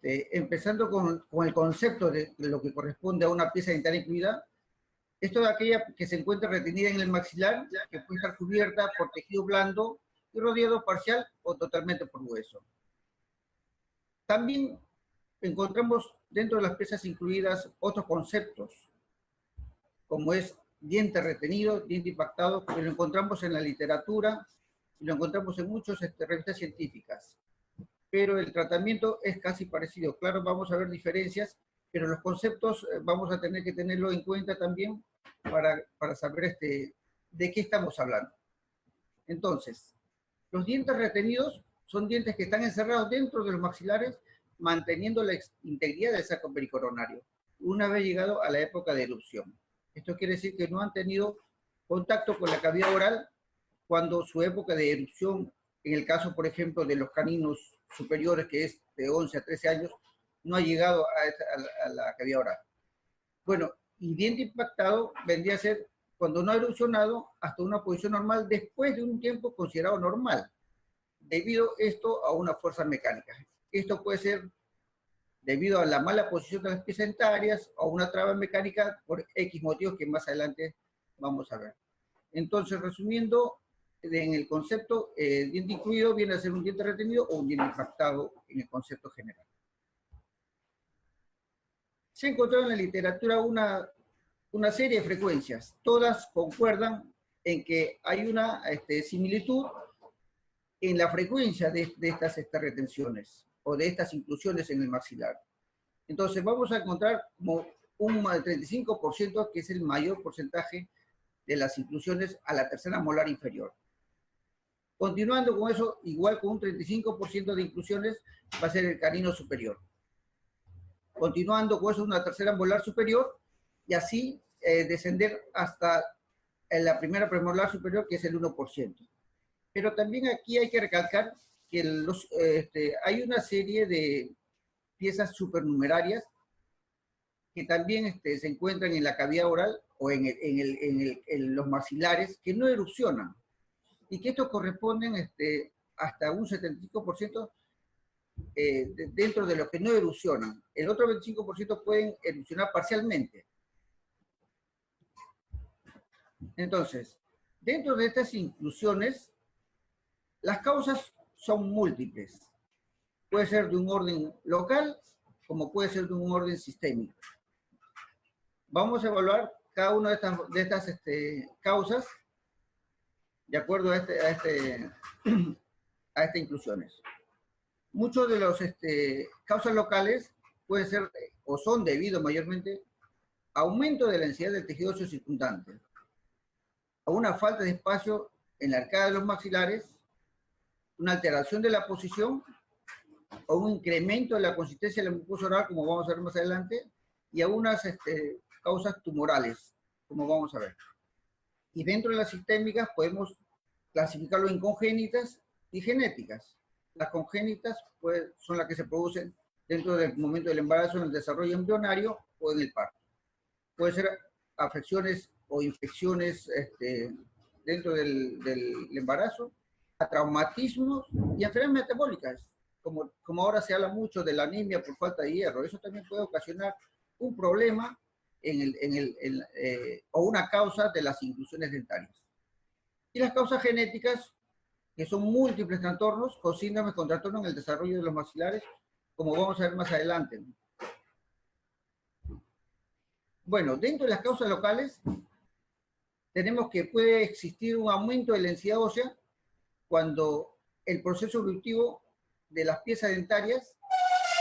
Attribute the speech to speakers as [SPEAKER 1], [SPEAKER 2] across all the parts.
[SPEAKER 1] Empezando con el concepto de lo que corresponde a una pieza dental incluida, es toda aquella que se encuentra retenida en el maxilar, que puede estar cubierta por tejido blando y rodeado parcial o totalmente por hueso. También encontramos dentro de las piezas incluidas otros conceptos, como es diente retenido, diente impactado, que lo encontramos en la literatura y lo encontramos en muchas revistas científicas. Pero el tratamiento es casi parecido. Claro, vamos a ver diferencias, pero los conceptos vamos a tener que tenerlo en cuenta también para saber de qué estamos hablando. Entonces, los dientes retenidos son dientes que están encerrados dentro de los maxilares, manteniendo la integridad del saco pericoronario, una vez llegado a la época de erupción. Esto quiere decir que no han tenido contacto con la cavidad oral cuando su época de erupción, en el caso, por ejemplo, de los caninos superiores, que es de 11 a 13 años, no ha llegado a la cavidad oral. Bueno, y diente impactado vendría a ser cuando no ha erupcionado hasta una posición normal después de un tiempo considerado normal, debido esto a una fuerza mecánica. Esto puede ser debido a la mala posición de las piezas dentarias o una traba mecánica por X motivos que más adelante vamos a ver. Entonces, resumiendo, en el concepto, diente incluido viene a ser un diente retenido o un diente impactado en el concepto general. Se ha encontrado en la literatura una serie de frecuencias. Todas concuerdan en que hay una similitud en la frecuencia de estas retenciones o de estas inclusiones en el maxilar. Entonces vamos a encontrar como un 35%, que es el mayor porcentaje de las inclusiones a la tercera molar inferior. Continuando con eso, igual con un 35% de inclusiones va a ser el canino superior. Continuando con eso, una tercera molar superior, y así descender hasta la primera premolar superior, que es el 1%. Pero también aquí hay que recalcar que hay una serie de piezas supernumerarias que también se encuentran en la cavidad oral o en los maxilares que no erupcionan, y que estos corresponden hasta un 75% dentro de los que no erupcionan. El otro 25% pueden erupcionar parcialmente. Entonces, dentro de estas inclusiones, las causas son múltiples. Puede ser de un orden local, como puede ser de un orden sistémico. Vamos a evaluar cada una de estas causas de acuerdo a estas inclusiones. Muchos de los causas locales pueden ser o son debido mayormente a aumento de la densidad del tejido óseo circundante, a una falta de espacio en la arcada de los maxilares, una alteración de la posición o un incremento de la consistencia de la mucosa oral, como vamos a ver más adelante, y a unas causas tumorales, como vamos a ver. Y dentro de las sistémicas podemos clasificarlo en congénitas y genéticas. Las congénitas son las que se producen dentro del momento del embarazo, en el desarrollo embrionario o en el parto. Puede ser afecciones o infecciones dentro del embarazo, a traumatismos y enfermedades metabólicas, como ahora se habla mucho de la anemia por falta de hierro. Eso también puede ocasionar un problema o una causa de las inclusiones dentarias. Y las causas genéticas, que son múltiples trastornos con síndromes con trastorno en el desarrollo de los maxilares, como vamos a ver más adelante. Bueno, dentro de las causas locales, tenemos que puede existir un aumento de la densidad ósea cuando el proceso evolutivo de las piezas dentarias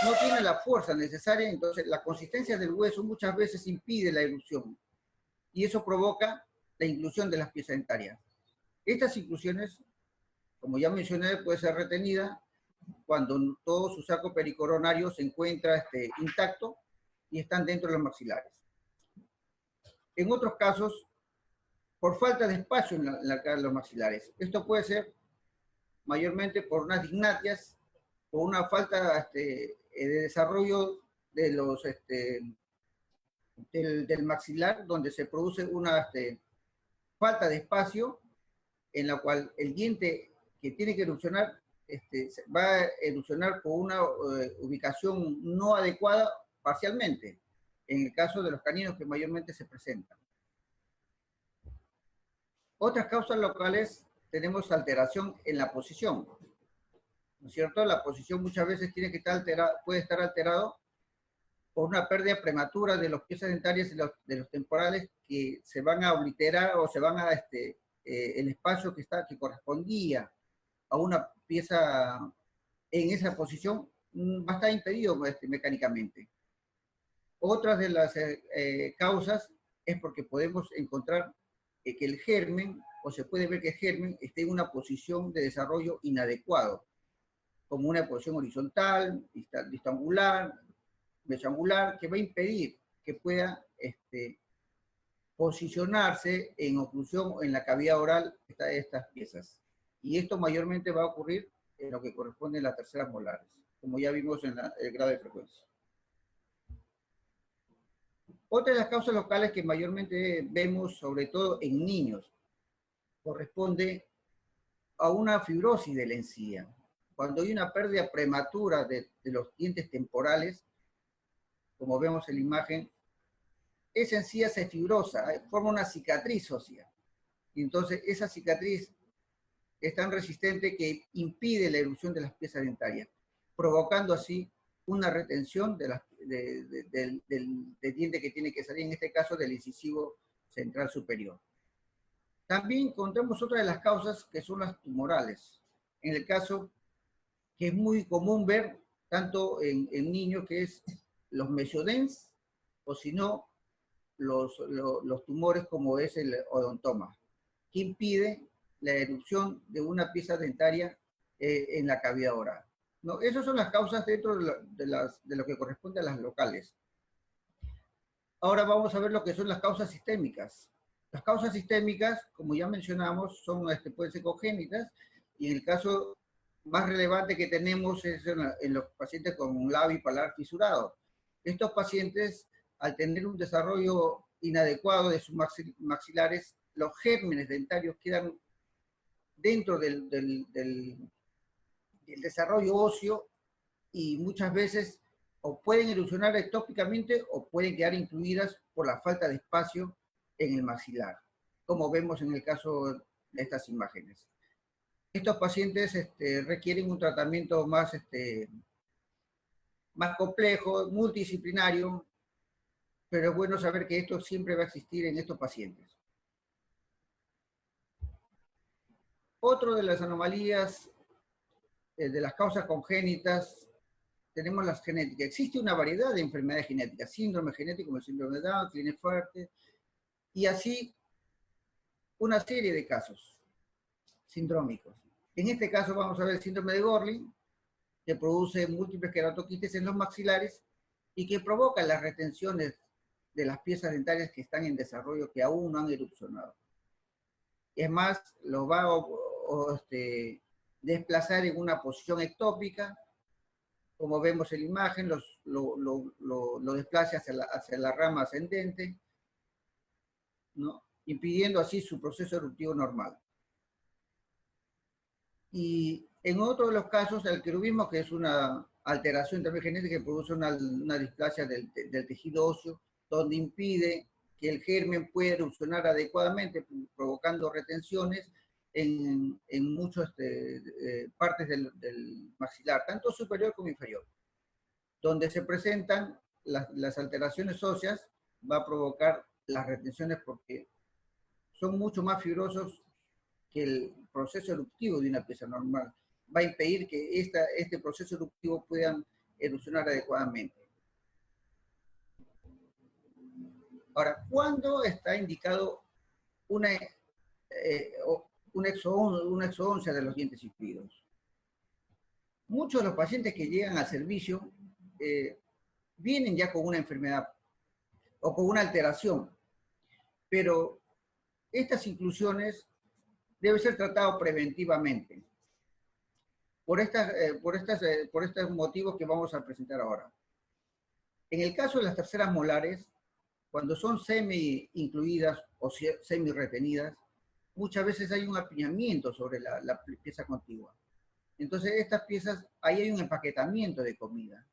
[SPEAKER 1] no tiene la fuerza necesaria. Entonces la consistencia del hueso muchas veces impide la erupción, y eso provoca la inclusión de las piezas dentarias. Estas inclusiones, como ya mencioné, puede ser retenida cuando todo su saco pericoronario se encuentra intacto y están dentro de los maxilares. En otros casos, por falta de espacio en la cara de los maxilares. Esto puede ser mayormente por unas dignatias o una falta de desarrollo de del maxilar, donde se produce una falta de espacio en la cual el diente que tiene que erupcionar va a erosionar por una ubicación no adecuada parcialmente, en el caso de los caninos que mayormente se presentan. Otras causas locales, tenemos alteración en la posición, ¿no es cierto? La posición muchas veces tiene que estar alterada, puede estar alterado por una pérdida prematura de los piezas dentarias de los temporales que se van a obliterar o se van a, el espacio que correspondía a una pieza en esa posición va a estar impedido mecánicamente. Otras de las causas es porque podemos encontrar que el germen, o se puede ver que el germen esté en una posición de desarrollo inadecuado, como una posición horizontal, distangular, mesoangular, que va a impedir que pueda posicionarse en oclusión en la cavidad oral de estas piezas. Y esto mayormente va a ocurrir en lo que corresponde a las terceras molares, como ya vimos en el grado de frecuencia. Otra de las causas locales que mayormente vemos, sobre todo en niños, corresponde a una fibrosis de la encía. Cuando hay una pérdida prematura de los dientes temporales, como vemos en la imagen, esa encía se fibrosa, forma una cicatriz ósea. Y entonces esa cicatriz es tan resistente que impide la erupción de las piezas dentarias, provocando así una retención del diente que tiene que salir, en este caso del incisivo central superior. También encontramos otra de las causas que son las tumorales. En el caso que es muy común ver, tanto en niños, que es los mesodens, o si no, los tumores como es el odontoma, que impide la erupción de una pieza dentaria en la cavidad oral. ¿No? Esas son las causas dentro de lo que corresponde a las locales. Ahora vamos a ver lo que son las causas sistémicas. Las causas sistémicas, como ya mencionamos, pueden ser congénitas, y en el caso más relevante que tenemos es en los pacientes con un labio paladar fisurado. Estos pacientes, al tener un desarrollo inadecuado de sus maxilares, los gérmenes dentarios quedan dentro del desarrollo óseo y muchas veces o pueden erupcionar ectópicamente o pueden quedar incluidas por la falta de espacio en el maxilar, como vemos en el caso de estas imágenes. Estos pacientes requieren un tratamiento más complejo, multidisciplinario, pero es bueno saber que esto siempre va a existir en estos pacientes. Otra de las anomalías, de las causas congénitas, tenemos las genéticas. Existe una variedad de enfermedades genéticas, síndrome genético como el síndrome de Down, Klinefelter, y así una serie de casos sindrómicos. En este caso vamos a ver el síndrome de Gorlin, que produce múltiples queratoquites en los maxilares y que provoca las retenciones de las piezas dentarias que están en desarrollo, que aún no han erupcionado. Es más, los va a desplazar en una posición ectópica, como vemos en la imagen, lo desplaza hacia la rama ascendente, ¿no? Impidiendo así su proceso eruptivo normal. Y en otro de los casos, el querubismo, que es una alteración también genética que produce una displasia del tejido óseo, donde impide que el germen pueda erupcionar adecuadamente, provocando retenciones en muchas partes del maxilar, tanto superior como inferior. Donde se presentan las alteraciones óseas, va a provocar las retenciones porque son mucho más fibrosos que el proceso eruptivo de una pieza normal. Va a impedir que este proceso eruptivo pueda erupcionar adecuadamente. Ahora, ¿cuándo está indicado una exodoncia de los dientes incluidos? Muchos de los pacientes que llegan al servicio vienen ya con una enfermedad o con una alteración, pero estas inclusiones deben ser tratadas preventivamente por estos motivos que vamos a presentar ahora. En el caso de las terceras molares, cuando son semi-incluidas o semi-retenidas, muchas veces hay un apiñamiento sobre la pieza contigua. Entonces, estas piezas, ahí hay un empaquetamiento de comida,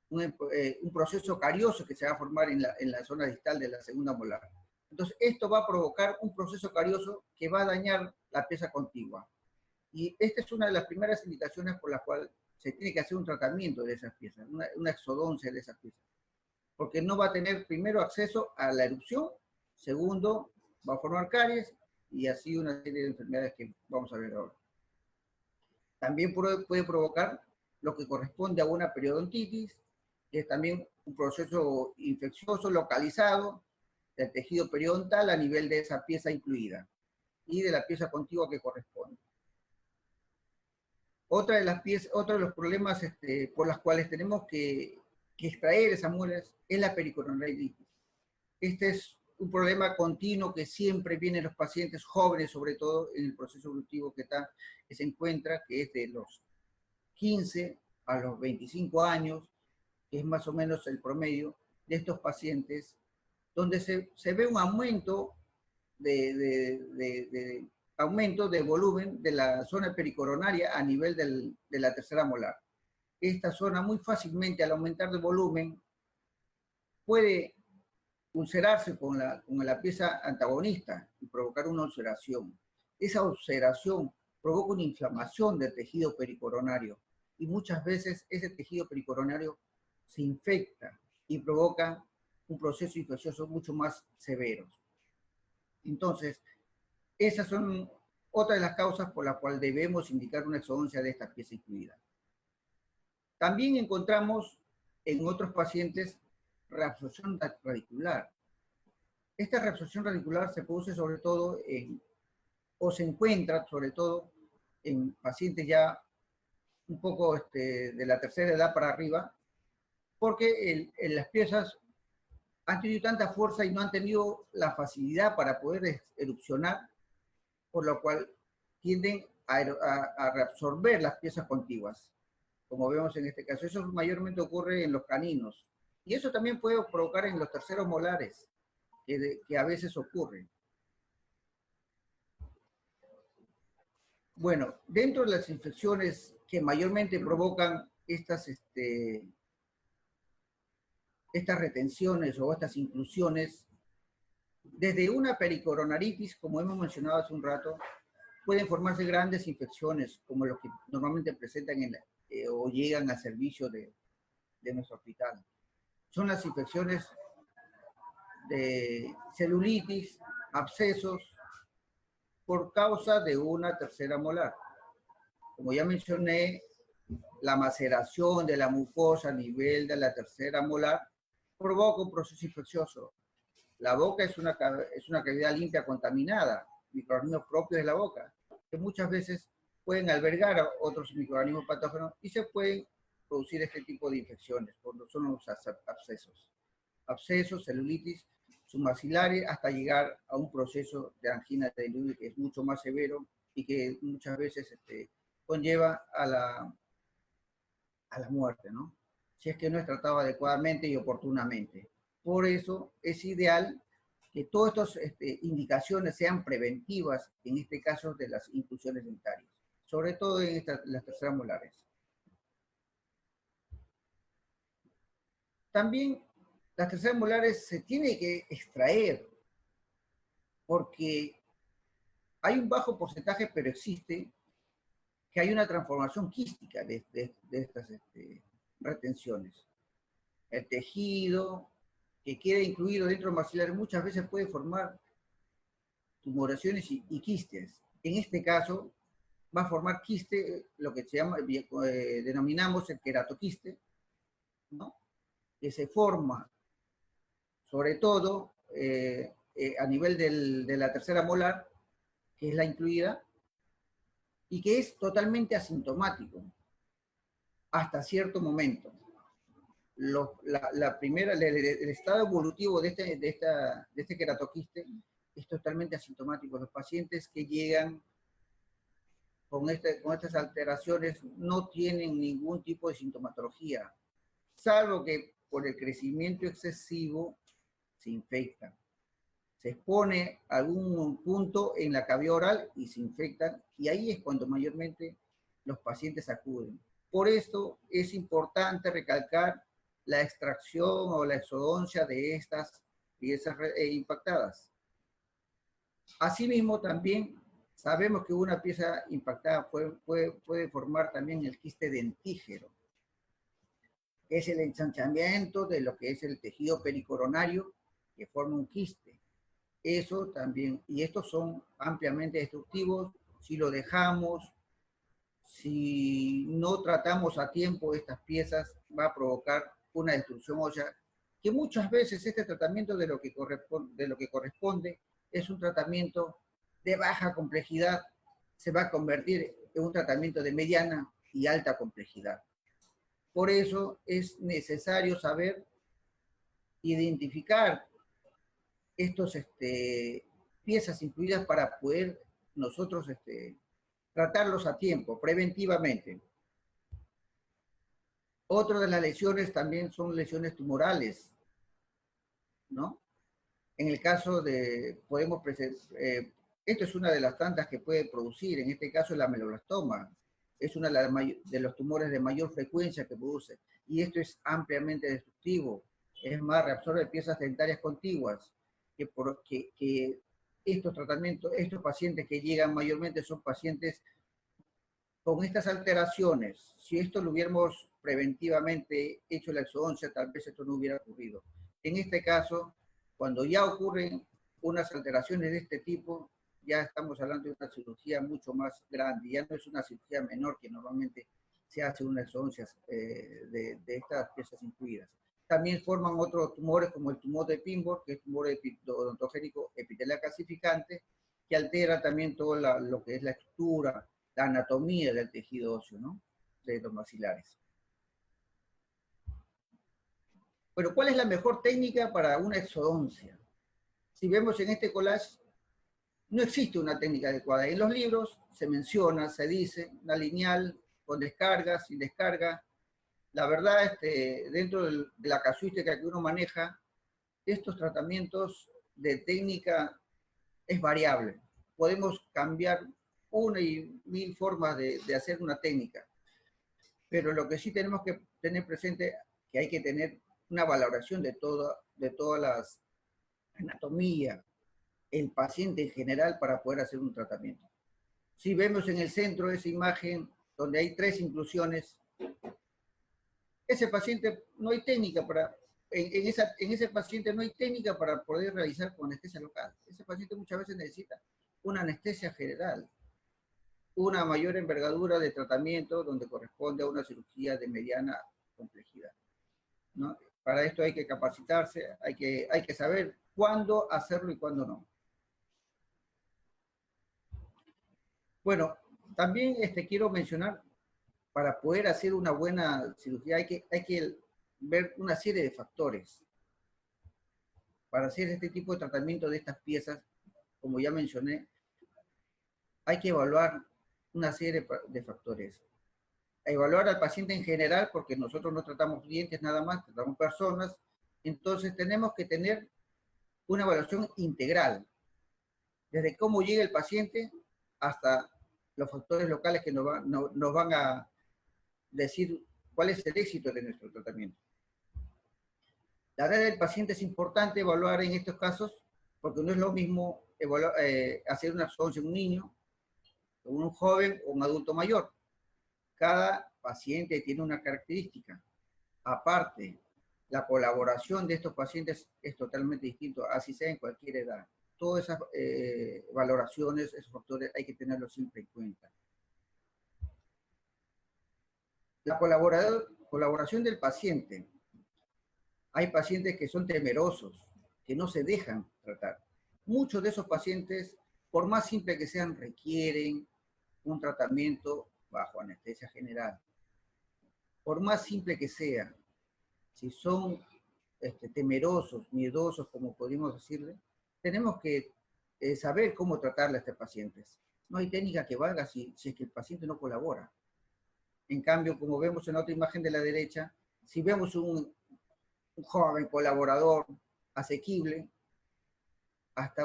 [SPEAKER 1] un proceso carioso que se va a formar en la zona distal de la segunda molar. Entonces, esto va a provocar un proceso carioso que va a dañar la pieza contigua. Y esta es una de las primeras indicaciones por las cuales se tiene que hacer un tratamiento de esas piezas, una exodoncia de esas piezas. Porque no va a tener, primero, acceso a la erupción, segundo, va a formar caries, y así una serie de enfermedades que vamos a ver ahora. También puede provocar lo que corresponde a una periodontitis, que es también un proceso infeccioso localizado del tejido periodontal a nivel de esa pieza incluida y de la pieza contigua que corresponde. Otro de los problemas por los cuales tenemos que extraer esas muelas es la pericoronaritis. Este es un problema continuo que siempre viene en los pacientes jóvenes, sobre todo en el proceso evolutivo que se encuentra, que es de los 15 a los 25 años, que es más o menos el promedio de estos pacientes, donde se ve un aumento aumento de volumen de la zona pericoronaria a nivel de la tercera molar. Esta zona muy fácilmente, al aumentar de volumen, puede ulcerarse con la pieza antagonista y provocar una ulceración. Esa ulceración provoca una inflamación del tejido pericoronario y muchas veces ese tejido pericoronario se infecta y provoca un proceso infeccioso mucho más severo. Entonces, esas son otras de las causas por las cuales debemos indicar una exodoncia de esta pieza incluida. También encontramos en otros pacientes reabsorción radicular. Esta reabsorción radicular se produce sobre todo o se encuentra sobre todo en pacientes ya un poco de la tercera edad para arriba, porque las piezas han tenido tanta fuerza y no han tenido la facilidad para poder erupcionar, por lo cual tienden a reabsorber las piezas contiguas, como vemos en este caso. Eso mayormente ocurre en los caninos, y eso también puede provocar en los terceros molares, que a veces ocurren. Bueno, dentro de las infecciones que mayormente provocan estas retenciones o estas inclusiones, desde una pericoronaritis, como hemos mencionado hace un rato, pueden formarse grandes infecciones, como los que normalmente presentan o llegan al servicio de nuestro hospital. Son las infecciones de celulitis, abscesos, por causa de una tercera molar. Como ya mencioné, la maceración de la mucosa a nivel de la tercera molar provoca un proceso infeccioso. La boca es una cavidad limpia contaminada, microorganismos propios de la boca, que muchas veces pueden albergar a otros microorganismos patógenos y se pueden producir este tipo de infecciones, cuando son los abscesos. Abscesos, celulitis, submaxilares, hasta llegar a un proceso de angina de diluvio que es mucho más severo y que muchas veces conlleva a la muerte, ¿no? Si es que no es tratado adecuadamente y oportunamente. Por eso es ideal que todas estas indicaciones sean preventivas, en este caso de las inclusiones dentarias, sobre todo en las terceras molares. También las terceras molares se tiene que extraer, porque hay un bajo porcentaje, pero existe, que hay una transformación quística de estas retenciones. El tejido que queda incluido dentro del maxilar muchas veces puede formar tumoraciones y quistes. En este caso, va a formar quiste, lo que denominamos el queratoquiste, ¿no? Que se forma sobre todo a nivel de la tercera molar, que es la incluida, y que es totalmente asintomático hasta cierto momento. El estado evolutivo de este queratoquiste es totalmente asintomático. Los pacientes que llegan con estas alteraciones no tienen ningún tipo de sintomatología, salvo que por el crecimiento excesivo se infectan. Se expone algún punto en la cavidad oral y se infectan, y ahí es cuando mayormente los pacientes acuden. Por esto es importante recalcar la extracción o la exodoncia de estas piezas impactadas. Asimismo, también sabemos que una pieza impactada puede formar también el quiste dentígero, que es el ensanchamiento de lo que es el tejido pericoronario que forma un quiste. Eso también, y estos son ampliamente destructivos si lo dejamos, si no tratamos a tiempo estas piezas, va a provocar una destrucción ósea, que muchas veces este tratamiento de lo que corresponde es un tratamiento de baja complejidad, se va a convertir en un tratamiento de mediana y alta complejidad. Por eso es necesario saber identificar estos piezas incluidas para poder nosotros tratarlos a tiempo, preventivamente. Otra de las lesiones también son lesiones tumorales, ¿no? En el caso de, esto es una de las tantas que puede producir, en este caso el ameloblastoma, es uno de los tumores de mayor frecuencia que produce, y esto es ampliamente destructivo, es más, reabsorbe piezas dentarias contiguas, que estos tratamientos, estos pacientes que llegan mayormente son pacientes con estas alteraciones. Si esto lo hubiéramos preventivamente hecho la exodoncia, tal vez esto no hubiera ocurrido. En este caso, cuando ya ocurren unas alteraciones de este tipo, ya estamos hablando de una cirugía mucho más grande, ya no es una cirugía menor que normalmente se hace una exodoncia de estas piezas incluidas. También forman otros tumores como el tumor de Pinborg, que es tumor odontogénico epitelial calcificante, que altera también todo lo que es la estructura, la anatomía del tejido óseo, ¿no? De los maxilares. Pero ¿cuál es la mejor técnica para una exodoncia? Si vemos en este collage, no existe una técnica adecuada. En los libros se menciona, se dice, una lineal con descarga, sin descarga. La verdad, dentro de la casuística que uno maneja, estos tratamientos de técnica es variable. Podemos cambiar una y mil formas de hacer una técnica. Pero lo que sí tenemos que tener presente que hay que tener una valoración de todas las anatomía, el paciente en general para poder hacer un tratamiento. Si vemos en el centro esa imagen donde hay 3 inclusiones, ese paciente no hay técnica para, en ese paciente no hay técnica para poder realizar con anestesia local. Ese paciente muchas veces necesita una anestesia general, una mayor envergadura de tratamiento donde corresponde a una cirugía de mediana complejidad, ¿no? Para esto hay que capacitarse, hay que saber cuándo hacerlo y cuándo no. Bueno, también quiero mencionar, para poder hacer una buena cirugía hay que ver una serie de factores. Para hacer este tipo de tratamiento de estas piezas, como ya mencioné, hay que evaluar una serie de factores. Evaluar al paciente en general, porque nosotros no tratamos dientes nada más, tratamos personas, entonces tenemos que tener una evaluación integral, desde cómo llega el paciente hasta los factores locales que nos van a decir cuál es el éxito de nuestro tratamiento. La edad del paciente es importante evaluar en estos casos, porque no es lo mismo hacer una exodoncia en un niño, un joven o un adulto mayor. Cada paciente tiene una característica. Aparte, la colaboración de estos pacientes es totalmente distinto, así sea en cualquier edad. Todas esas valoraciones, esos factores, hay que tenerlos siempre en cuenta. La colaboración del paciente. Hay pacientes que son temerosos, que no se dejan tratar. Muchos de esos pacientes, por más simple que sean, requieren un tratamiento bajo anestesia general. Por más simple que sea, si son temerosos, miedosos, como podríamos decirle, tenemos que saber cómo tratarle a estos pacientes. No hay técnica que valga si es que el paciente no colabora. En cambio, como vemos en la otra imagen de la derecha, si vemos un joven colaborador, asequible, hasta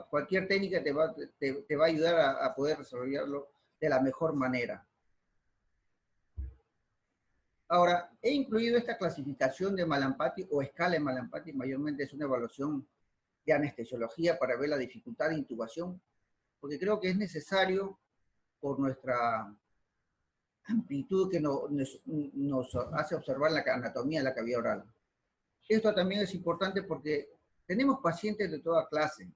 [SPEAKER 1] cualquier técnica te va a ayudar a poder desarrollarlo de la mejor manera. Ahora, he incluido esta clasificación de Malampati o escala de Malampati, mayormente es una evaluación de anestesiología para ver la dificultad de intubación, porque creo que es necesario por nuestra amplitud que nos hace observar la anatomía de la cavidad oral. Esto también es importante porque tenemos pacientes de toda clase,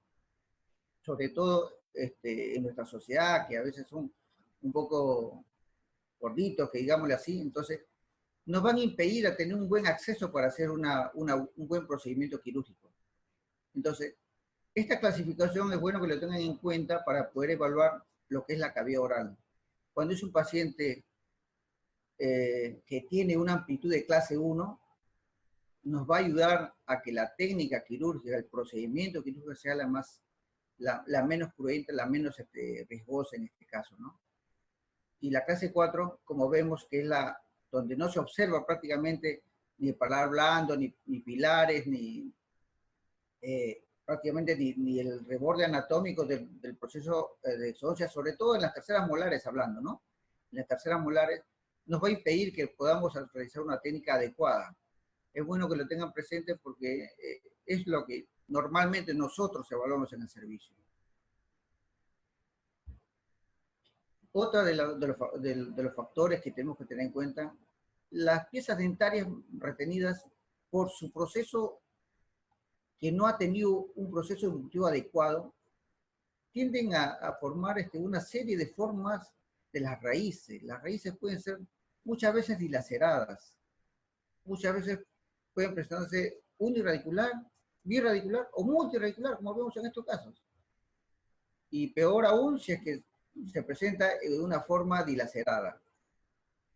[SPEAKER 1] sobre todo en nuestra sociedad, que a veces son un poco gorditos, que digámosle así, entonces nos van a impedir a tener un buen acceso para hacer un buen procedimiento quirúrgico. Entonces, esta clasificación es bueno que lo tengan en cuenta para poder evaluar lo que es la cavidad oral. Cuando es un paciente que tiene una amplitud de clase 1, nos va a ayudar a que la técnica quirúrgica, el procedimiento quirúrgico sea la menos cruenta, la menos riesgosa en este caso, ¿no? Y la clase 4, como vemos, que es la donde no se observa prácticamente ni el paladar blando, ni pilares, ni prácticamente ni el reborde anatómico del proceso de exodoncia, sobre todo en las terceras molares hablando, ¿no? En las terceras molares nos va a impedir que podamos realizar una técnica adecuada. Es bueno que lo tengan presente porque es lo que normalmente nosotros evaluamos en el servicio. Otra de los factores que tenemos que tener en cuenta, las piezas dentarias retenidas por su proceso que no ha tenido un proceso evolutivo adecuado, tienden a formar una serie de formas de las raíces. Las raíces pueden ser muchas veces dilaceradas, muchas veces pueden presentarse uniradicular, birradicular o multiradicular, como vemos en estos casos. Y peor aún si es que se presenta de una forma dilacerada.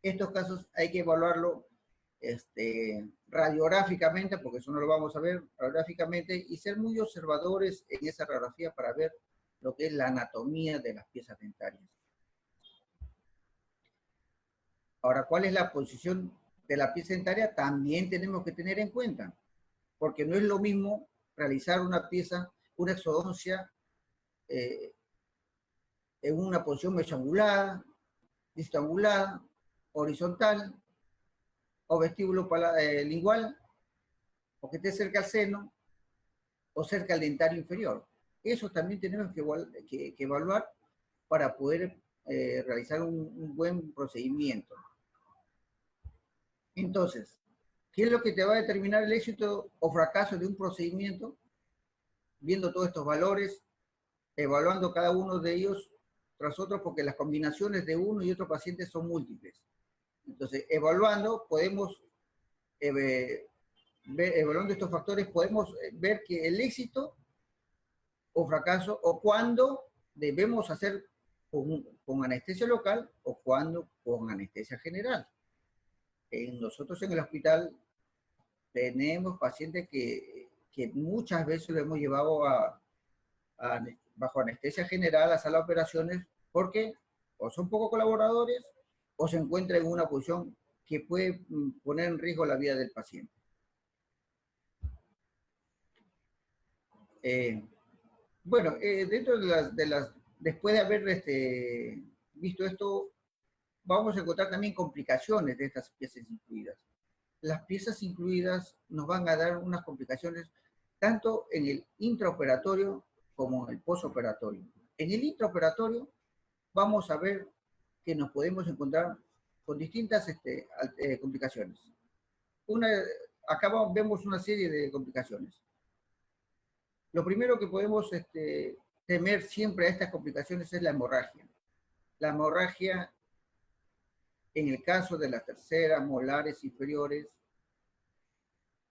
[SPEAKER 1] Estos casos hay que evaluarlo radiográficamente, porque eso no lo vamos a ver radiográficamente, y ser muy observadores en esa radiografía para ver lo que es la anatomía de las piezas dentarias. Ahora, ¿cuál es la posición de la pieza dentaria? También tenemos que tener en cuenta, porque no es lo mismo realizar una pieza, una exodoncia, en una posición mesoangulada, distoangulada, horizontal, o vestíbulo lingual, o que esté cerca al seno, o cerca al dentario inferior. Eso también tenemos que evaluar para poder realizar un buen procedimiento. Entonces, ¿qué es lo que te va a determinar el éxito o fracaso de un procedimiento? Viendo todos estos valores, evaluando cada uno de ellos tras otro, porque las combinaciones de uno y otro paciente son múltiples. Entonces, evaluando, podemos, evaluando estos factores, podemos ver que el éxito o fracaso, o cuándo debemos hacer con anestesia local o cuándo con anestesia general. Nosotros en el hospital tenemos pacientes que muchas veces lo hemos llevado bajo anestesia general a sala de operaciones porque o son poco colaboradores o se encuentran en una posición que puede poner en riesgo la vida del paciente. Bueno, dentro después de haber visto esto, vamos a encontrar también complicaciones de estas piezas incluidas. Las piezas incluidas nos van a dar unas complicaciones tanto en el intraoperatorio como en el postoperatorio. En el intraoperatorio vamos a ver que nos podemos encontrar con distintas complicaciones. Acá vemos una serie de complicaciones. Lo primero que podemos temer siempre a estas complicaciones es la hemorragia. La hemorragia, en el caso de las terceras molares inferiores,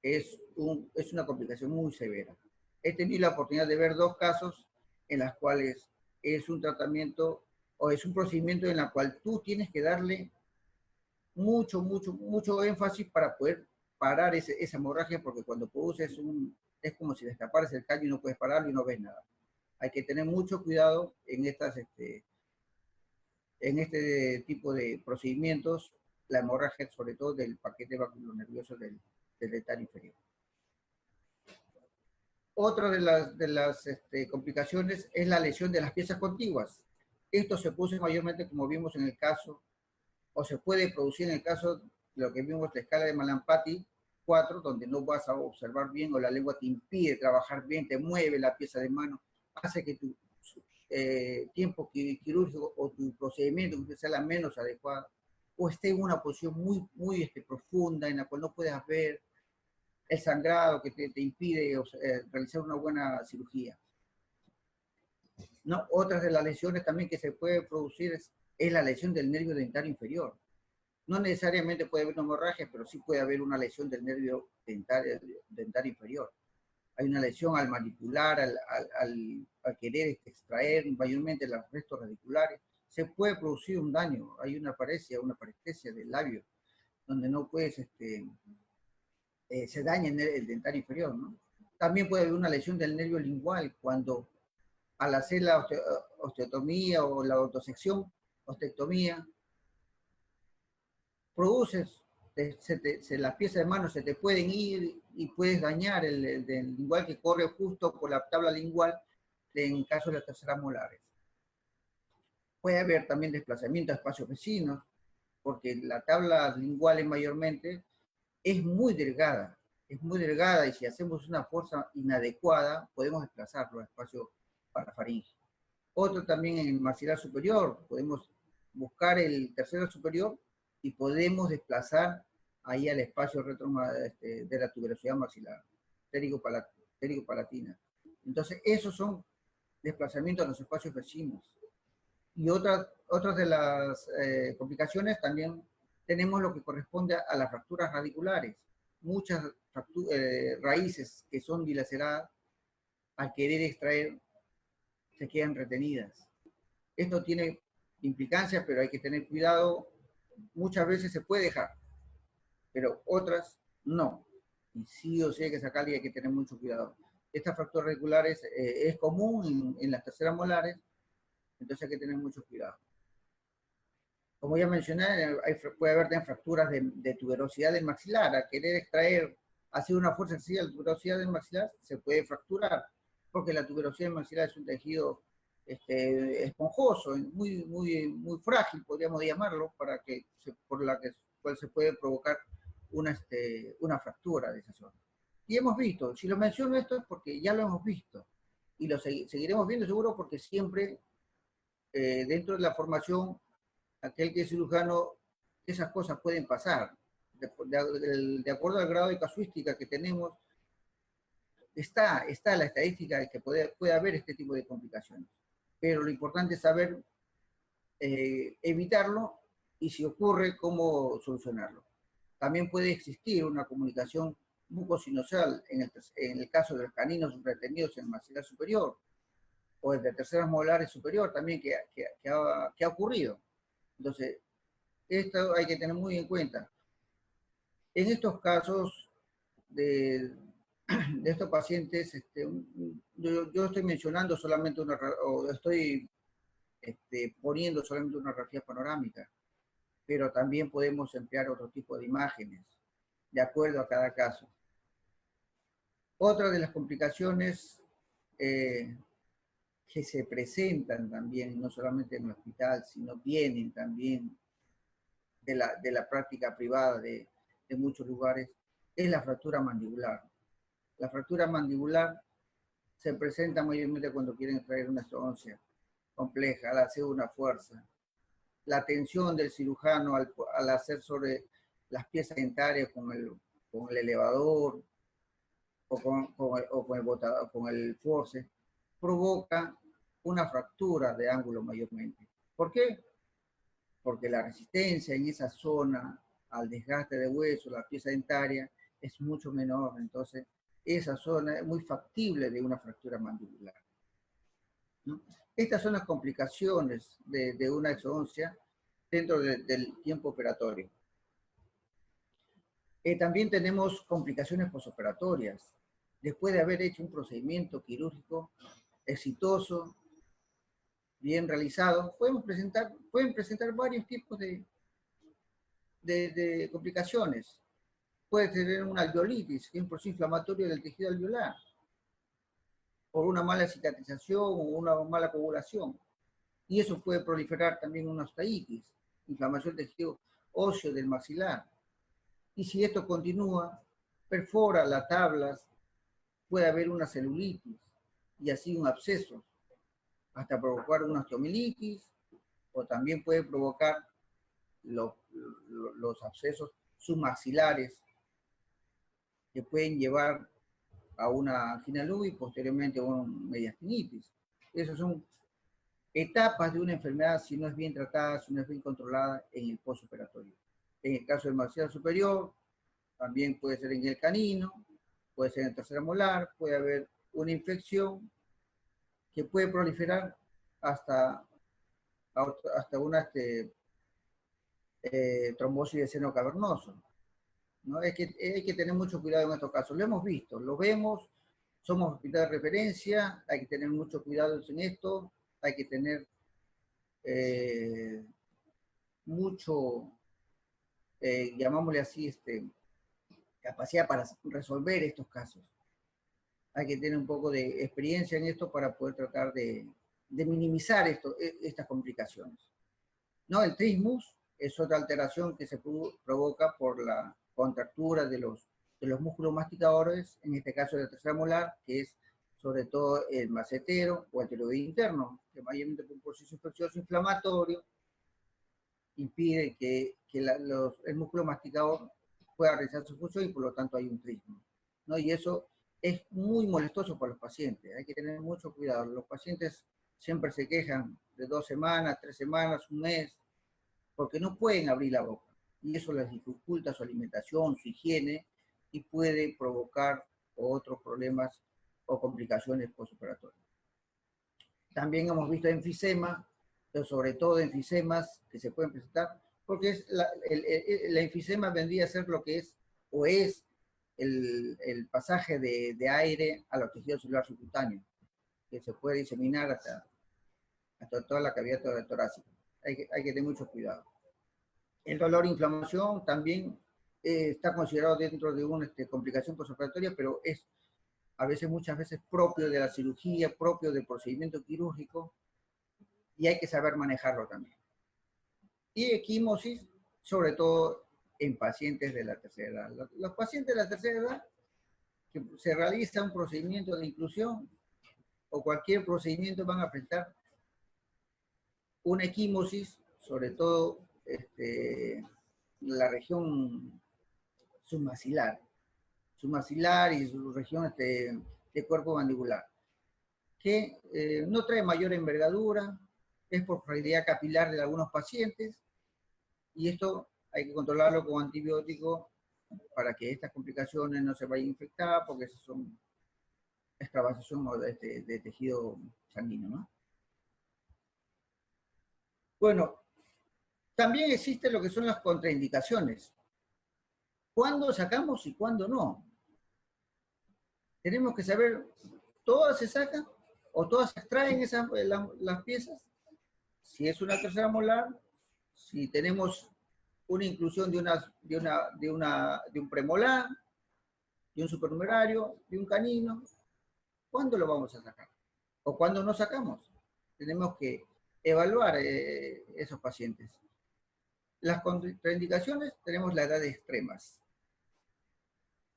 [SPEAKER 1] es una complicación muy severa. He tenido la oportunidad de ver 2 casos en las cuales es un tratamiento o es un procedimiento en el cual tú tienes que darle mucho énfasis para poder parar esa hemorragia, porque cuando produces es como si destaparas el callo y no puedes pararlo y no ves nada. Hay que tener mucho cuidado en este tipo de procedimientos, la hemorragia sobre todo del paquete vaculonervioso del dentario inferior. Otra de las complicaciones es la lesión de las piezas contiguas. Esto se produce mayormente, como vimos en el caso, o se puede producir en el caso lo que vimos, la escala de Malampati 4, donde no vas a observar bien o la lengua te impide trabajar bien, te mueve la pieza de mano, hace que tu tiempo quirúrgico o tu procedimiento sea la menos adecuada, o esté en una posición muy profunda en la cual no puedas ver el sangrado que te impide realizar una buena cirugía. ¿No? Otras de las lesiones también que se puede producir es la lesión del nervio dentario inferior. No necesariamente puede haber una hemorragia, pero sí puede haber una lesión del nervio dentario inferior. Hay una lesión al manipular, al querer extraer mayormente los restos radiculares. Se puede producir un daño, hay una parestesia del labio, donde no puedes, se daña el dentario inferior, ¿no? También puede haber una lesión del nervio lingual cuando al hacer la osteotomía o la ostectomía, produces, las piezas de mano se te pueden ir y puedes dañar el lingual que corre justo por la tabla lingual en caso de las terceras molares. Puede haber también desplazamiento a espacios vecinos, porque la tabla lingual mayormente es muy delgada y si hacemos una fuerza inadecuada podemos desplazarlo a espacio parafaríngeo. Otro también en el maxilar superior, podemos buscar el tercero superior y podemos desplazar ahí al espacio de la tuberosidad maxilar, pterigo-palatina. Entonces, esos son desplazamientos a los espacios vecinos. Y otras de las complicaciones también tenemos lo que corresponde a las fracturas radiculares. Muchas raíces que son dilaceradas, al querer extraer, se quedan retenidas. Esto tiene implicancias, pero hay que tener cuidado. Muchas veces se puede dejar, pero otras no. Y sí o sí hay que sacarle y hay que tener mucho cuidado. Estas fracturas radiculares es común en las terceras molares, entonces hay que tener mucho cuidado. Como ya mencioné, puede haber también fracturas de tuberosidad del maxilar. Al querer extraer, hacer una fuerza excesiva de la tuberosidad del maxilar, se puede fracturar, porque la tuberosidad del maxilar es un tejido esponjoso, muy frágil, podríamos llamarlo, por la cual se puede provocar una fractura de esa zona. Y hemos visto, si lo menciono esto es porque ya lo hemos visto, y lo seguiremos viendo seguro porque siempre dentro de la formación, aquel que es cirujano, esas cosas pueden pasar. De acuerdo al grado de casuística que tenemos, está la estadística de que puede haber este tipo de complicaciones. Pero lo importante es saber evitarlo y si ocurre, cómo solucionarlo. También puede existir una comunicación bucosinosal en el caso de los caninos retenidos en el maxilar superior o el de terceras molares superior también que ha ocurrido. Entonces, esto hay que tener muy en cuenta. En estos casos de estos pacientes, yo estoy mencionando solamente o estoy poniendo solamente una radiografía panorámica, pero también podemos emplear otro tipo de imágenes, de acuerdo a cada caso. Otra de las complicaciones que se presentan también, no solamente en el hospital, sino vienen también de la práctica privada de muchos lugares, es la fractura mandibular. La fractura mandibular se presenta mayormente cuando quieren extraer una estoncia compleja, al hacer una fuerza. La tensión del cirujano al hacer sobre las piezas dentarias con el elevador o con el force, provoca una fractura de ángulo mayormente. ¿Por qué? Porque la resistencia en esa zona al desgaste de hueso, la pieza dentaria, es mucho menor. Entonces, esa zona es muy factible de una fractura mandibular, ¿no? Estas son las complicaciones de una exodoncia dentro del tiempo operatorio. También tenemos complicaciones posoperatorias. Después de haber hecho un procedimiento quirúrgico exitoso, bien realizado, pueden presentar varios tipos de complicaciones. Puede tener una alveolitis, que es un proceso inflamatorio del tejido alveolar, por una mala cicatrización o una mala coagulación. Y eso puede proliferar también una osteitis, inflamación del tejido óseo del maxilar. Y si esto continúa, perfora las tablas, puede haber una celulitis y así un absceso, hasta provocar una osteomielitis, o también puede provocar los abscesos submaxilares que pueden llevar a una angina y posteriormente a una mediastinitis. Esas son etapas de una enfermedad si no es bien tratada, si no es bien controlada en el postoperatorio. En el caso del maxilar superior, también puede ser en el canino, puede ser en el tercer molar, puede haber una infección que puede proliferar hasta una trombosis de seno cavernoso, ¿no? Hay que tener mucho cuidado en estos casos. Lo hemos visto, lo vemos, somos hospital de referencia, hay que tener mucho cuidado en esto, hay que tener mucho, llamámosle así, capacidad para resolver estos casos. Hay que tener un poco de experiencia en esto para poder tratar de minimizar estas complicaciones. ¿No? El trismus es otra alteración que se provoca por la contractura de los músculos masticadores, en este caso de la tercera molar, que es sobre todo el macetero o el tiroide interno, que mayormente por un proceso infeccioso inflamatorio impide que el músculo masticador pueda realizar su función y por lo tanto hay un trismus, ¿no? Y eso es muy molestoso para los pacientes, hay que tener mucho cuidado. Los pacientes siempre se quejan de 2 semanas, 3 semanas, un mes, porque no pueden abrir la boca, y eso les dificulta su alimentación, su higiene, y puede provocar otros problemas o complicaciones postoperatorias. También hemos visto enfisema, pero sobre todo enfisemas que se pueden presentar, porque la enfisema vendría a ser lo que es, o es, el pasaje de aire a los tejidos celulares subcutáneos, que se puede diseminar hasta toda la cavidad torácica. Hay que tener mucho cuidado. El dolor e inflamación también está considerado dentro de una complicación postoperatoria, pero es a veces, muchas veces, propio de la cirugía, propio del procedimiento quirúrgico, y hay que saber manejarlo también. Y equimosis, sobre todo en pacientes de la tercera edad. Los pacientes de la tercera edad, que se realiza un procedimiento de inclusión o cualquier procedimiento, van a presentar una equimosis, sobre todo la región submaxilar y su región de cuerpo mandibular, que no trae mayor envergadura, es por fragilidad capilar de algunos pacientes, y esto hay que controlarlo con antibiótico para que estas complicaciones no se vayan a infectar, porque esas son extravasación de tejido sanguíneo, ¿no? Bueno, también existe lo que son las contraindicaciones. ¿Cuándo sacamos y cuándo no? Tenemos que saber, ¿todas se sacan o todas se extraen las piezas? Si es una tercera molar, si tenemos una inclusión de un premolar, de un supernumerario, de un canino, ¿cuándo lo vamos a sacar? ¿O cuándo no sacamos? Tenemos que evaluar esos pacientes. Las contraindicaciones, tenemos las edades extremas.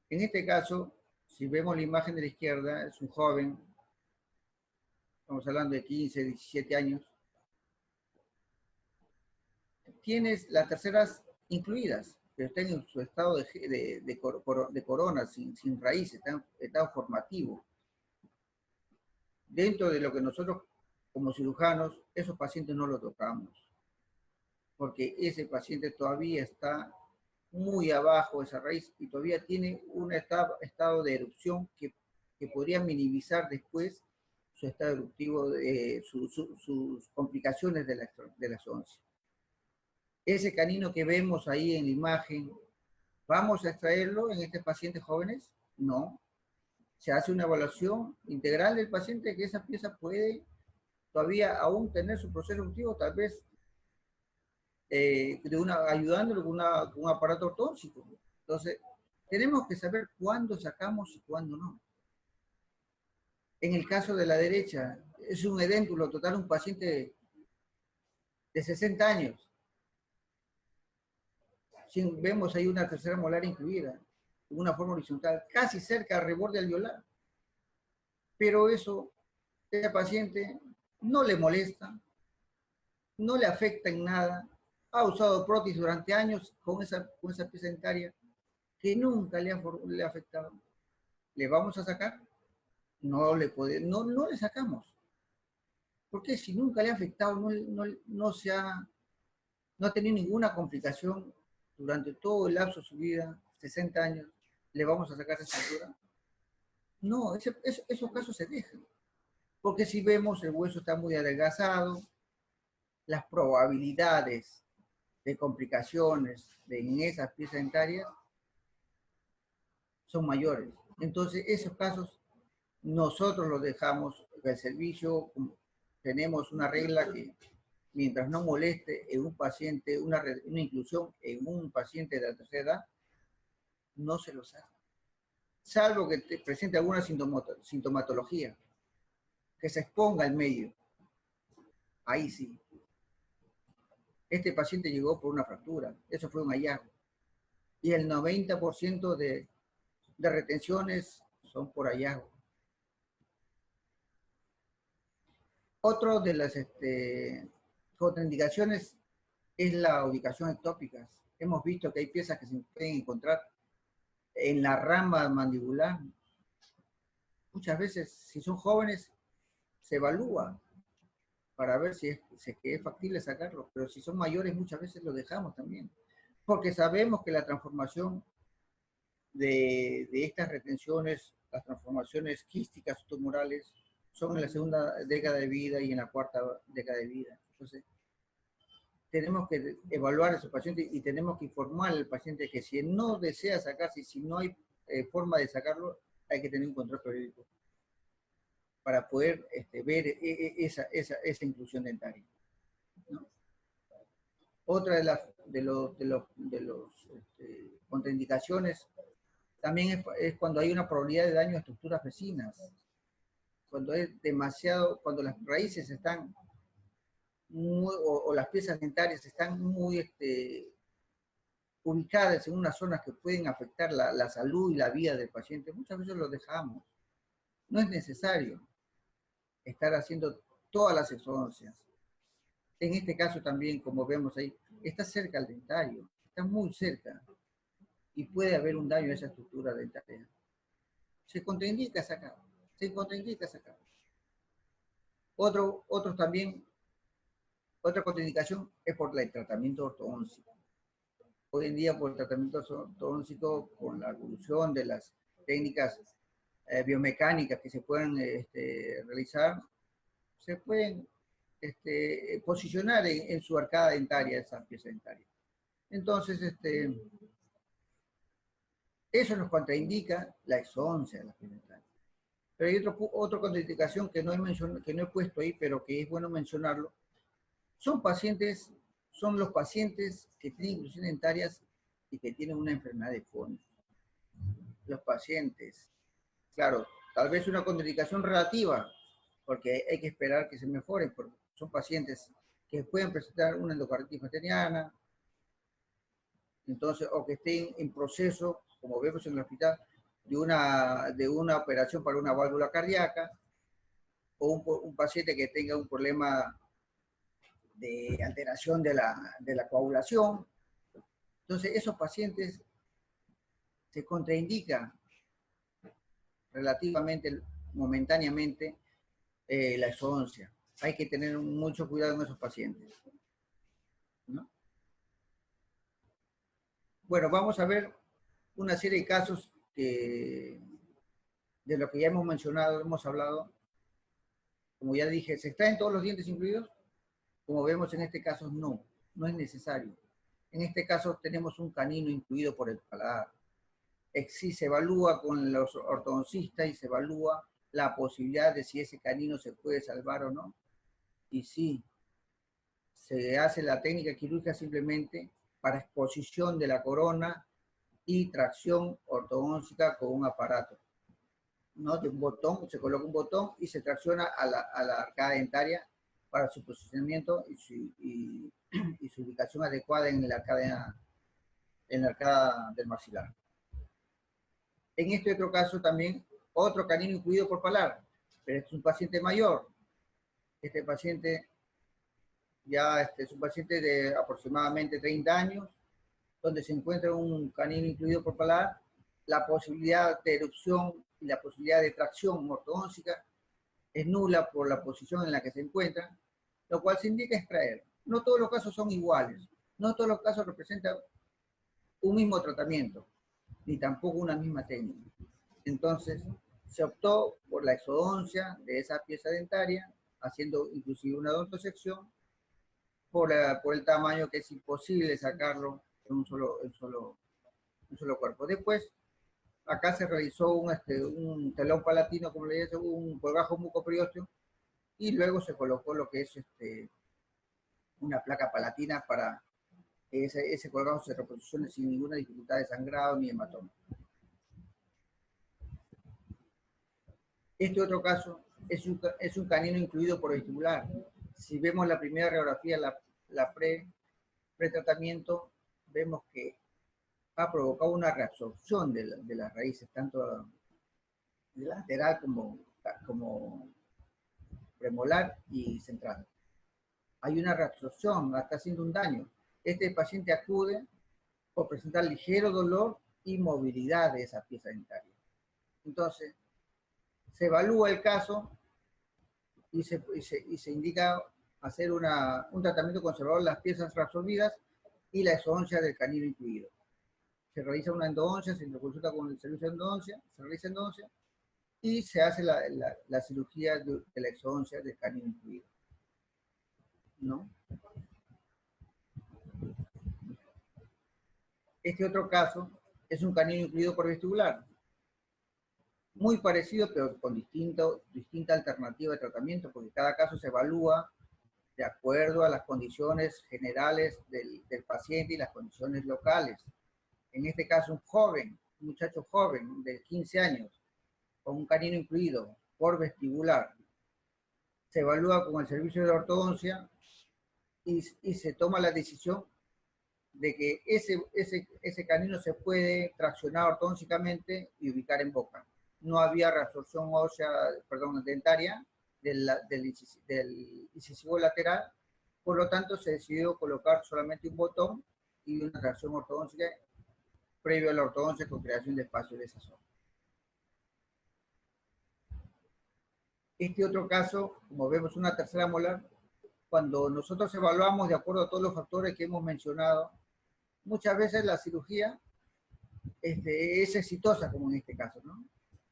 [SPEAKER 1] En este caso, si vemos la imagen de la izquierda, es un joven, estamos hablando de 15, 17 años, tienes las terceras incluidas, pero están en su estado de corona, sin raíz, está en estado formativo. Dentro de lo que nosotros, como cirujanos, esos pacientes no los tocamos, porque ese paciente todavía está muy abajo de esa raíz y todavía tiene un estado de erupción que podría minimizar después su estado eruptivo, sus complicaciones de la zoonosis. Ese canino que vemos ahí en la imagen, ¿vamos a extraerlo en estos pacientes jóvenes? No. Se hace una evaluación integral del paciente, que esa pieza puede todavía aún tener su proceso eruptivo, tal vez ayudándolo con un aparato ortóxico. Entonces, tenemos que saber cuándo sacamos y cuándo no. En el caso de la derecha, es un edéntulo total, un paciente de 60 años. Si vemos ahí una tercera molar incluida, en una forma horizontal, casi cerca al reborde alveolar. Pero eso, ese paciente no le molesta, no le afecta en nada, ha usado prótesis durante años con esa pieza dentaria que nunca le ha afectado. ¿Le vamos a sacar? No le sacamos. Porque si nunca le ha afectado, no ha tenido ninguna complicación durante todo el lapso de su vida, 60 años, ¿le vamos a sacar esa altura? No, esos casos se dejan. Porque si vemos, el hueso está muy adelgazado, las probabilidades de complicaciones en esas piezas dentarias son mayores. Entonces, esos casos nosotros los dejamos del servicio. Tenemos una regla que mientras no moleste en un paciente, una inclusión en un paciente de la tercera edad, no se los hace. Salvo que presente alguna sintomatología, que se exponga al medio. Ahí sí. Este paciente llegó por una fractura, eso fue un hallazgo. Y el 90% de retenciones son por hallazgo. Otro de las contraindicaciones es la ubicación ectópica. Hemos visto que hay piezas que se pueden encontrar en la rama mandibular. Muchas veces, si son jóvenes, se evalúa para ver si es factible sacarlo, pero si son mayores, muchas veces lo dejamos también, porque sabemos que la transformación de estas retenciones, las transformaciones quísticas tumorales, son en la segunda década de vida y en la cuarta década de vida. Entonces, tenemos que evaluar a ese paciente y tenemos que informar al paciente que si no desea sacarse y si no hay forma de sacarlo, hay que tener un control periódico para poder ver esa inclusión dentaria, ¿no? Otra de los contraindicaciones también es cuando hay una probabilidad de daño a estructuras vecinas, cuando es demasiado, cuando las raíces están o las piezas dentarias están muy ubicadas en unas zonas que pueden afectar la salud y la vida del paciente. Muchas veces lo dejamos. No es necesario estar haciendo todas las exodoncias. En este caso también, como vemos ahí, está cerca al dentario, está muy cerca y puede haber un daño a esa estructura dentaria. Se contraindica sacar, se contraindica sacar. Otros también, otra contraindicación es por el tratamiento ortodóntico. Hoy en día, por el tratamiento ortodóntico, con la evolución de las técnicas biomecánicas que se pueden realizar, se pueden posicionar en su arcada dentaria, esa pieza dentaria. Entonces, eso nos contraindica la exodoncia de la pieza dentaria. Pero hay otra contraindicación que no he puesto ahí, pero que es bueno mencionarlo. Son los pacientes que tienen inclusiones dentarias y que tienen una enfermedad de fondo. Los pacientes, claro, tal vez una contraindicación relativa, porque hay que esperar que se mejoren, porque son pacientes que pueden presentar una endocarditis bacteriana, entonces, o que estén en proceso, como vemos en el hospital, de una operación para una válvula cardíaca, o un paciente que tenga un problema de alteración de la coagulación. Entonces, esos pacientes se contraindican relativamente, momentáneamente, la exodoncia. Hay que tener mucho cuidado en esos pacientes, ¿no? Bueno, vamos a ver una serie de casos de lo que ya hemos mencionado, hemos hablado. Como ya dije, ¿se extraen todos los dientes incluidos? Como vemos en este caso, no es necesario. En este caso tenemos un canino incluido por el paladar. Se evalúa con los ortodoncistas y se evalúa la posibilidad de si ese canino se puede salvar o no. Y sí, se hace la técnica quirúrgica simplemente para exposición de la corona y tracción ortodóntica con un aparato, ¿no? De un botón, se coloca un botón y se tracciona a la arcada dentaria para su posicionamiento y su ubicación adecuada en la arcada en la arcada del maxilar. En este otro caso también, otro canino incluido por palar, pero este es un paciente mayor. Este paciente ya es un paciente de aproximadamente 30 años, donde se encuentra un canino incluido por palar, la posibilidad de erupción y la posibilidad de tracción ortodóntica es nula por la posición en la que se encuentra, lo cual se indica extraer. No todos los casos son iguales, no todos los casos representan un mismo tratamiento, ni tampoco una misma técnica. Entonces, se optó por la exodoncia de esa pieza dentaria, haciendo inclusive una odontosección, por el tamaño que es imposible sacarlo en un solo cuerpo. Después, acá se realizó un telón palatino, como le dije, un colgajo mucopriósteo, y luego se colocó lo que es una placa palatina para que ese colgajo se reposicione sin ninguna dificultad de sangrado ni hematoma. Este otro caso es un canino incluido por vestibular. Si vemos la primera radiografía, la pretratamiento, vemos que ha provocado una reabsorción de las raíces, tanto de lateral como premolar y central. Hay una reabsorción, está haciendo un daño. Este paciente acude por presentar ligero dolor y movilidad de esa pieza dentaria. Entonces, se evalúa el caso y se indica hacer un tratamiento conservador de las piezas reabsorbidas y la exodoncia del canino incluido. Se realiza una endodoncia, se consulta con el servicio de endodoncia, se realiza endodoncia y se hace la cirugía de la exodoncia del canino incluido. ¿No? Este otro caso es un canino incluido por vestibular. Muy parecido, pero con distinta alternativa de tratamiento, porque cada caso se evalúa de acuerdo a las condiciones generales del paciente y las condiciones locales. En este caso, un muchacho joven de 15 años, con un canino incluido por vestibular, se evalúa con el servicio de ortodoncia y se toma la decisión de que ese canino se puede traccionar ortodóncicamente y ubicar en boca. No había reabsorción ósea, dentaria del incisivo lateral, por lo tanto se decidió colocar solamente un botón y una tracción ortodóntica previo a la ortodoncia con creación de espacio de esa zona. Este otro caso, como vemos, una tercera molar, cuando nosotros evaluamos de acuerdo a todos los factores que hemos mencionado, muchas veces la cirugía es exitosa, como en este caso, ¿no?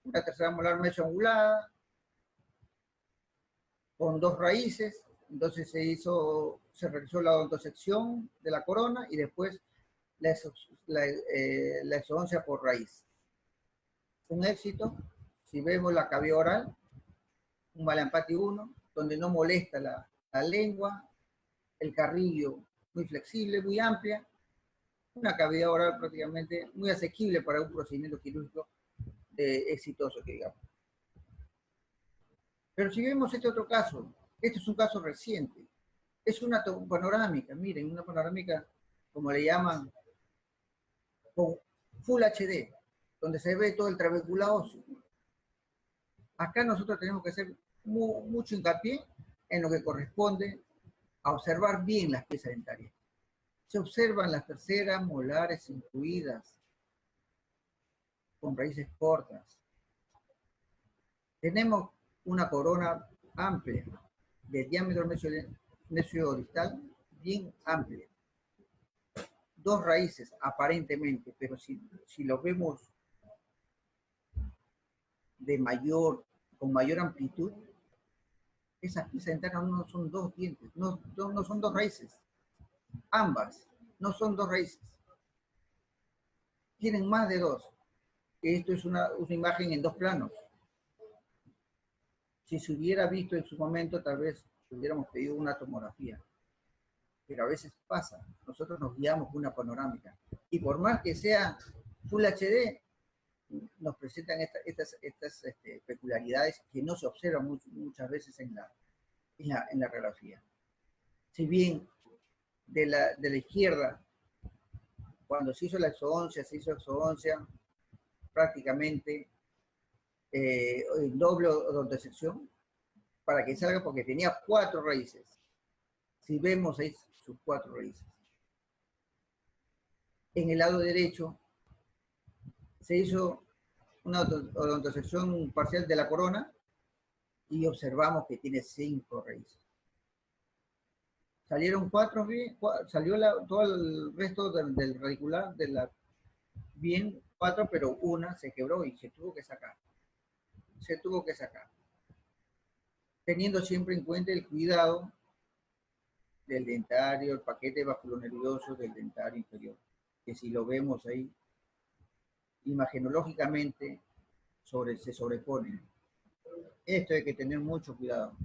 [SPEAKER 1] Una tercera molar mesoangulada, con 2 raíces, entonces se realizó la odontosección de la corona y después la exodoncia por raíz. Un éxito, si vemos la cavidad oral, un Mallampati 1, donde no molesta la lengua, el carrillo muy flexible, muy amplia, una cavidad oral prácticamente muy asequible para un procedimiento quirúrgico exitoso, que digamos. Pero si vemos este otro caso, este es un caso reciente, es una panorámica, miren, una panorámica, como le llaman, con Full HD, donde se ve todo el trabéculo óseo. Acá nosotros tenemos que hacer mucho hincapié en lo que corresponde a observar bien las piezas dentarias. Se observan las terceras molares incluidas, con raíces cortas. Tenemos una corona amplia, de diámetro mesio-distal bien amplia. 2 raíces, aparentemente, pero si lo vemos con mayor amplitud, esas piezas dentarias no son 2 dientes, no son 2 raíces. Ambas no son 2 raíces. Tienen más de 2. Esto es una imagen en 2 planos. Si se hubiera visto en su momento, tal vez hubiéramos pedido una tomografía. Pero a veces pasa. Nosotros nos guiamos por una panorámica. Y por más que sea Full HD, nos presentan estas peculiaridades que no se observan muchas veces en la radiografía. Si bien de la izquierda Cuando se hizo la exodoncia, prácticamente el doble odontosección para que salga, porque tenía 4 raíces. Si vemos ahí sus 4 raíces. En el lado derecho se hizo una odontosección parcial de la corona y observamos que tiene 5 raíces. Salieron 4 bien, salió todo el resto del radicular bien 4, pero una se quebró y se tuvo que sacar. Teniendo siempre en cuenta el cuidado del dentario, el paquete vasculonervioso del dentario inferior, que si lo vemos ahí, imagenológicamente se sobreponen. Esto hay que tener mucho cuidado.